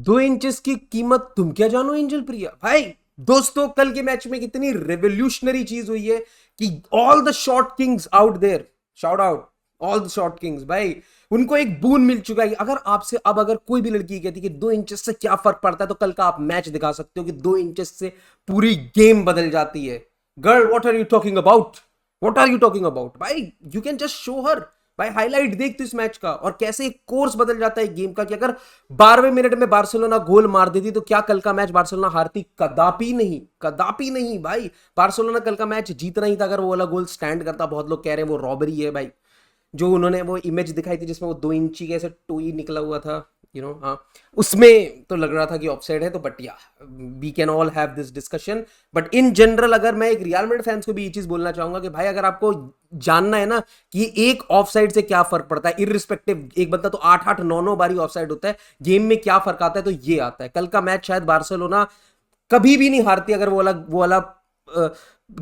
2 inches की कीमत तुम क्या जानो एंजल प्रिया भाई। दोस्तों कल के मैच में कितनी रेवोल्यूशनरी चीज हुई है कि all the short kings out there, shout out all the short kings भाई, उनको एक बून मिल चुका है। अगर आपसे अब अगर कोई भी लड़की कहती है कि 2 इंचेस से क्या फर्क पड़ता है, तो कल का आप मैच दिखा सकते हो कि 2 इंचेस से पूरी गेम बदल जाती है। Girl what are you talking about, what are you talking about भाई, you can just show her भाई, हाईलाइट देख तो इस मैच का, और कैसे एक कोर्स बदल जाता है गेम का कि अगर 12वें मिनट में बार्सिलोना गोल मार देती तो क्या कल का मैच बार्सिलोना हारती? कदापि नहीं, कदापि नहीं भाई। बार्सिलोना कल का मैच जीतना ही था अगर वो वाला गोल स्टैंड करता। बहुत लोग कह रहे हैं वो रॉबरी है भाई, जो उन्होंने वो इमेज दिखाई थी जिसमें वो 2 इंची का ऐसे टोई निकला हुआ था, हाँ, उसमें तो लग रहा था कि ऑफसाइड है। तो but yeah we can all have this discussion, but in general अगर मैं एक रियल मैड्रिड फैंस को भी ये चीज बोलना चाहूंगा कि भाई अगर आपको जानना है ना कि एक ऑफसाइड से क्या फर्क पड़ता है, इररिस्पेक्टिव, एक बंदा तो 8-8 9 बारी ऑफसाइड होता है, गेम में क्या फर्क आता है, तो ये आता है। कल का मैच शायद बार्सिलोना कभी भी नहीं हारती अगर वो वाला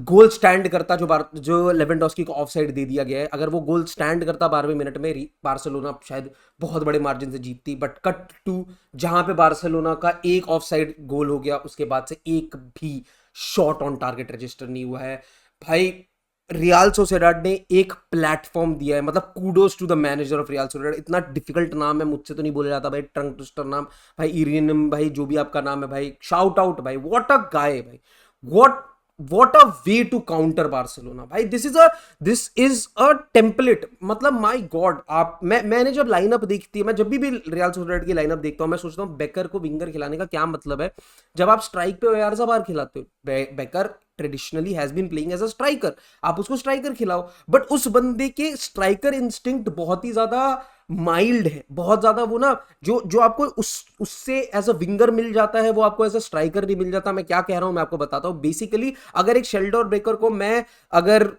गोल स्टैंड करता जो लेवेंडोस्की को ऑफसाइड दे दिया गया है। अगर वो गोल स्टैंड करता 12वें मिनट में, बार्सिलोना शायद बहुत बड़े मार्जिन से जीतती। बट कट टू जहां पे बार्सिलोना का एक ऑफसाइड गोल हो गया, उसके बाद से एक भी शॉट ऑन टारगेट रजिस्टर नहीं हुआ है भाई। रियल सोसिएडाड ने एक प्लेटफॉर्म दिया है, मतलब kudos to the manager of Real Sociedad. इतना डिफिकल्ट नाम है, मुझसे तो नहीं बोला जाता भाई, टंग ट्विस्टर नाम भाई, इरियनम भाई, जो भी आपका नाम है भाई, शाउट आउट भाई, व्हाट अ गाय भाई, what a way to counter Barcelona भाई। दिस इज अ टेम्पलेट, मतलब माय गॉड। मैंने जब लाइनअप देखती है, मैं जब भी रियल सोसिएडाड की लाइनअप देखता हूँ, मैं सोचता हूँ बेकर को विंगर खिलाने का क्या मतलब है जब आप स्ट्राइक पे ओयारज़ाबाल खिलाते हो। Becker traditionally has been playing as a striker, आप उसको स्ट्राइकर खिलाओ। बट उस बंदे के स्ट्राइकर इंस्टिंक्ट बहुत ही ज्यादा माइल्ड है, बहुत ज्यादा वो ना, जो जो आपको उससे एज अ विंगर मिल जाता है वो आपको एज अ स्ट्राइकर नहीं मिल जाता। मैं क्या कह रहा हूं मैं आपको बताता हूं। बेसिकली अगर एक शेल्डर ब्रेकर को मैं अगर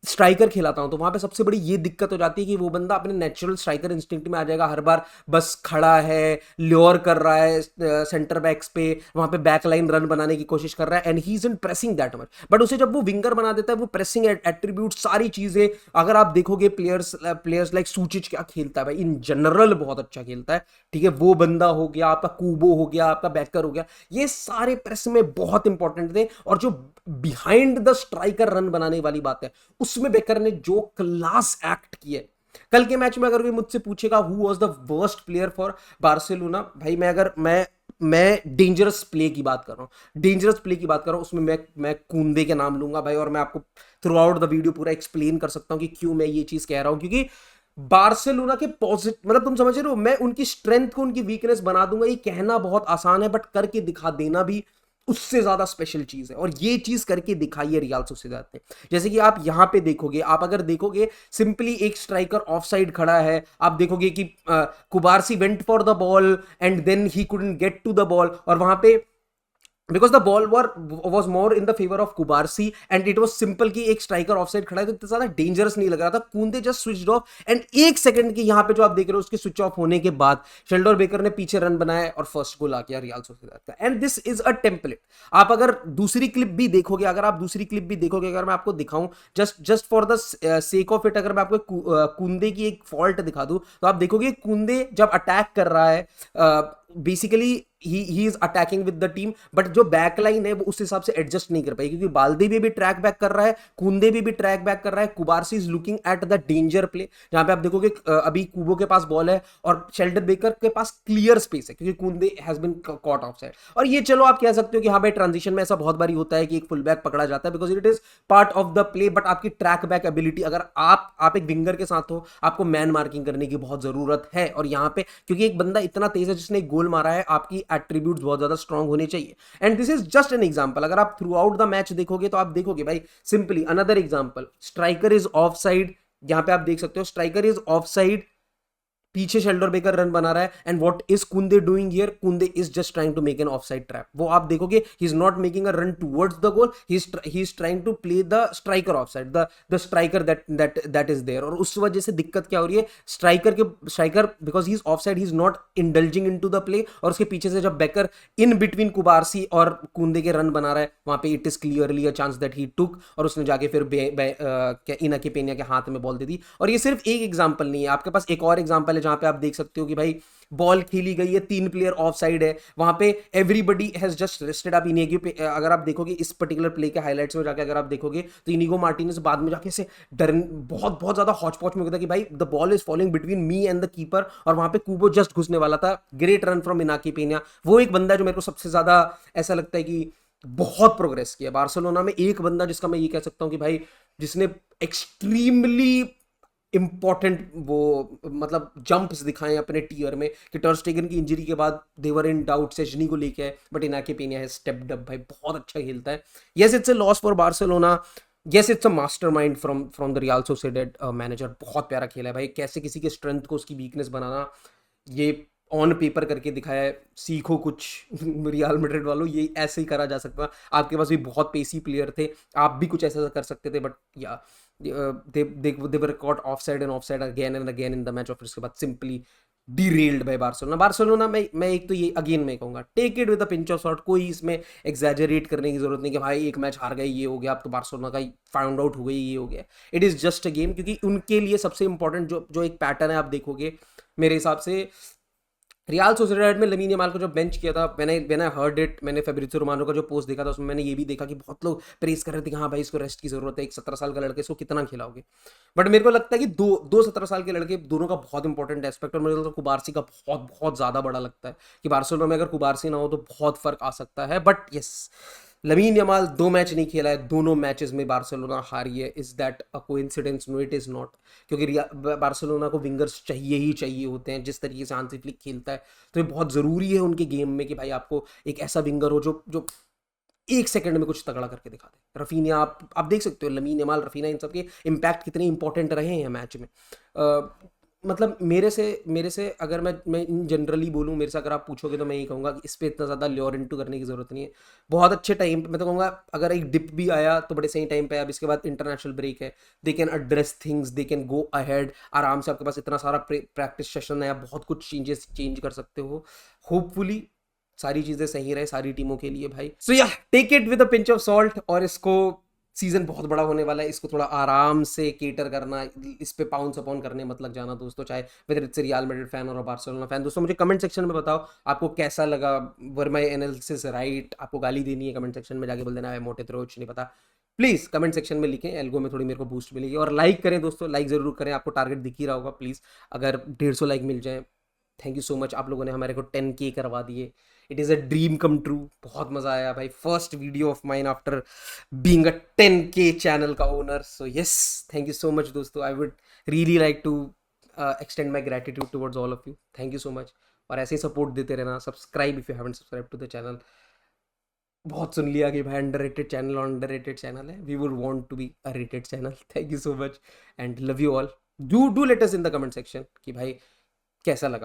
स्ट्राइकर खिलाता हूं तो वहां पे सबसे बड़ी ये दिक्कत हो जाती है कि वो बंदा अपने नेचुरल स्ट्राइकर इंस्टिंक्ट में आ जाएगा। हर बार बस खड़ा है, ल्योर कर रहा है सेंटर बैक्स पे, वहां पे बैक लाइन रन बनाने की कोशिश कर रहा है, and he is in pressing that much. But उसे जब वो विंगर बना देता है, वो प्रेसिंग एट्रीब्यूट सारी चीजें, अगर आप देखोगे प्लेयर्स लाइक सूचिच क्या खेलता है भाई, इन जनरल बहुत अच्छा खेलता है, ठीक है। वो बंदा हो गया आपका, कूबो हो गया आपका, बैकर हो गया, ये सारे प्रेस में बहुत इंपॉर्टेंट थे। और जो बिहाइंड द स्ट्राइकर रन बनाने वाली बात है, उसमें बेकर ने जो क्लास एक्ट किया। कल के मैच में अगर कोई मुझसे पूछेगा who was the worst player for Barcelona, भाई मैं डेंजरस प्ले की बात कर रहा हूं, डेंजरस प्ले की बात कर रहा हूं, उसमें मैं कूंदे के नाम लूंगा भाई। और मैं आपको थ्रू आउट द वीडियो पूरा एक्सप्लेन कर सकता हूं कि क्यों मैं ये चीज कह रहा हूं। क्योंकि बार्सिलोना के पॉजिटिव, मतलब तुम समझ रहे हो, मैं उनकी स्ट्रेंथ को उनकी वीकनेस बना दूंगा, ये कहना बहुत आसान है, बट करके दिखा देना भी उससे ज्यादा स्पेशल चीज है। और ये चीज करके दिखाई है रियल सोसिएदाद ने। जैसे कि आप यहां पे देखोगे, आप अगर देखोगे सिंपली एक स्ट्राइकर ऑफ साइड खड़ा है, आप देखोगे कि Cubarsi went for the ball and then he couldn't get to the ball, और वहां पे because the ball was more in the favour of Cubarsi, and it was simple कि एक स्ट्राइकर ऑफ साइड खड़ा है तो इतना ज्यादा डेंजरस नहीं लग रहा था। कूंदे जस्ट स्विच ऑफ, एंड एक सेकंड के यहाँ पे जो आप देख रहे हो उसके स्विच ऑफ होने के बाद शेल्डर बेकर ने पीछे रन बनाया और फर्स्ट गोल आ गया रियल सोसिएदाद का। And this is a template. आप अगर दूसरी क्लिप भी देखोगे, अगर मैं आपको दिखाऊं, just for the sake of it, अगर मैं आपको कूंदे की एक फॉल्ट दिखा दूं, तो आप देखोगे कूंदे जब अटैक कर रहा है, basically he is attacking with the team, but जो बैक लाइन है वो उस हिसाब से एडजस्ट नहीं कर पाई, क्योंकि बाल्दी भी ट्रैक बैक कर रहा है, कूंदे भी ट्रैक बैक कर रहा है, कुबारसी is looking at the danger play, जहां पे आप देखोगे अभी कूबो के पास बॉल है और शेल्डर बेकर के पास क्लियर स्पेस है, क्योंकि Kounde has been caught off side. और ये चलो आप कह सकते हो कि हाँ भाई ट्रांजिशन में ऐसा बहुत बारी होता है कि एक फुल बैक पकड़ा जाता है, because it is part of the play. But आपकी ट्रैक बैक एबिलिटी, अगर आप एक विंगर के साथ हो, आपको मैन मार्किंग करने की बहुत जरूरत है। और यहाँ पे क्योंकि एक बंदा इतना तेज है जिसने एक गोल मारा है, आपकी एट्रीब्यूट्स बहुत ज्यादा स्ट्रांग होने चाहिए। And this is just an example. अगर आप थ्रू आउट द मैच देखोगे तो आप देखोगे भाई, simply another example, striker is off side, यहां पे आप देख सकते हो स्ट्राइकर इज ऑफ साइड, पीछे शेल्डर बेकर रन बना रहा है, and what is Kounde doing here? Kounde is just trying to make an offside trap. वो आप देखोगे he is not making a run towards the goal, he is trying to play the striker offside, the striker that is there. और उस वजह से दिक्कत क्या हो रही है, striker because he is offside, he is not indulging into the play, और उसके पीछे से जब बेकर इन बिटवीन कुबारसी और कुंदे के रन बना रहा है, वहां पे it is clearly a chance that he took, और उसने जाके फिर इना के पेनिया के हाथ में बॉल दे दी। और ये सिर्फ एक एग्जांपल नहीं है, आपके पास एक और एग्जांपल है जहां पे आप देख सकते हो कि भाई बॉल खेली गई है, 3 प्लेयर ऑफ साइड है, वहां पे एवरीबडी हैज जस्ट रेस्टेड। आप इनिगो पे अगर आप देखोगे इस पर्टिकुलर प्ले के हाईलाइट्स में जाके अगर आप देखोगे तो इनिगो मार्टिनेज बाद में जाके से डर बहुत बहुत ज्यादा हौच पौच में होता कि भाई the ball is following between me and the keeper, और वहां पे कुबो जस्ट घुसने वाला था। Great run from Inaki Pena. वो एक बंदा जो मेरे को सबसे ज्यादा ऐसा लगता है कि बहुत प्रोग्रेस किया बार्सिलोना में, एक बंदा जिसका मैं ये कह सकता हूं कि भाई जिसने एक्सट्रीमली इंपॉर्टेंट वो मतलब जंप्स दिखाए अपने टीयर में, कि टर स्टेगन की इंजरी के बाद देवर इन डाउट सेजनी को लेके आए, बट इनाके पेनिया है स्टेप्ड अप। भाई बहुत अच्छा खेलता है। Yes it's a loss for Barcelona, yes it's a mastermind from the Real Sociedad manager. बहुत प्यारा खेला है भाई, कैसे किसी के स्ट्रेंथ को उसकी वीकनेस बनाना, ये ऑन पेपर करके दिखाया है। सीखो कुछ रियल मैड्रिड वालों, ये ऐसे ही करा जा सकता। आपके पास भी बहुत पेसी प्लेयर थे, आप भी कुछ ऐसा कर सकते थे, बट या they were caught offside again and again in the match, और फिर उसके बाद सिंपली derailed by बार्सिलोना। मैं एक तो ये अगेन मैं कहूंगा, take it with a pinch of salt. कोई इसमें एग्जैजरेट करने की जरूरत नहीं कि भाई एक मैच हार गए ये हो गया, अब तो बार्सिलोना का फाउंड आउट हो गई ये हो गया। It is just a game, क्योंकि उनके लिए सबसे इंपॉर्टेंट जो एक पैटर्न है आप देखोगे मेरे हिसाब से, रियल सोसिएडाड में लमीन यमाल को जो बेंच किया था, मैंने हर्ड इट, मैंने फेब्रिज़ियो रोमानो का जो पोस्ट देखा था उसमें मैंने ये भी देखा कि बहुत लोग प्रेस कर रहे थे कि हाँ भाई इसको रेस्ट की जरूरत है, एक 17 साल का लड़के इसको कितना खिलाओगे। बट मेरे को लगता है कि दो 17 साल के लड़के दोनों का बहुत इंपॉर्टेंट एस्पेक्ट, और मेरे को तो कुबारसी का बहुत बहुत ज़्यादा बड़ा लगता है कि बार्सिलोना में अगर कुबारसी ना हो तो बहुत फर्क आ सकता है। But yes, Lamine Yamal 2 match नहीं खेला है, दोनों मैचेस में बार्सिलोना हारी है। Is that a coincidence? No it is not, क्योंकि बार्सिलोना को विंगर्स चाहिए ही चाहिए होते हैं। जिस तरीके से हांसी फ्लिक खेलता है तो ये बहुत ज़रूरी है उनके गेम में कि भाई आपको एक ऐसा विंगर हो जो एक सेकंड में कुछ तगड़ा करके दिखा दे। रफीनिया आप देख सकते हो, लमीन यमाल, रफीना, इन सब के इम्पैक्ट कितने इंपॉर्टेंट रहे हैं मैच में। मतलब मेरे से अगर मैं इन जनरली बोलूँ, मेरे से अगर आप पूछोगे तो मैं ये कहूँगा कि इस पर इतना ज़्यादा ल्योर इनटू करने की ज़रूरत नहीं है। बहुत अच्छे टाइम पे मैं तो कहूँगा, अगर एक डिप भी आया तो बड़े सही टाइम पे आया। अब इसके बाद इंटरनेशनल ब्रेक है, they can address things, they can go ahead आराम से। आपके पास इतना सारा प्रैक्टिस सेशन है, आप बहुत कुछ चेंज कर सकते हो। होपफुली सारी चीज़ें सही रहे सारी टीमों के लिए भाई। So yeah take it with a pinch of salt, और इसको सीजन बहुत बड़ा होने वाला है, इसको थोड़ा आराम से केटर करना, इस पे पाउंस अपॉन करने मत लग जाना दोस्तों, चाहे whether it's real Madrid fan और बार्सिलोना फैन। दोस्तों मुझे कमेंट सेक्शन में बताओ आपको कैसा लगा, वर माय एनालिसिस राइट? आपको गाली देनी है कमेंट सेक्शन में जाके बोल देना है मोटे तेरे कुछ नहीं पता, प्लीज़ कमेंट सेक्शन में लिखें, एल्गो में थोड़ी मेरे को बूस्ट मिलेगी। और लाइक करें दोस्तों, लाइक ज़रूर करें, आपको टारगेट दिख ही रहा होगा। प्लीज़ अगर 150 लाइक मिल जाए, थैंक यू सो मच, आप लोगों ने हमारे को 10K करवा दिए। It is a dream come true. बहुत मज़ा आया भाई, first video of mine after being a 10K channel का owner. So yes, thank you so much दोस्तों। I would really like to extend my gratitude towards all of you. Thank you so much, और ऐसे ही support देते रहना। Subscribe if you haven't subscribe to the channel. बहुत सुन लिया कि भाई अंडररेटेड चैनल है, we would want to be a rated channel. Thank you so much and love you all. Do let us in the comment section कि भाई कैसा लगा।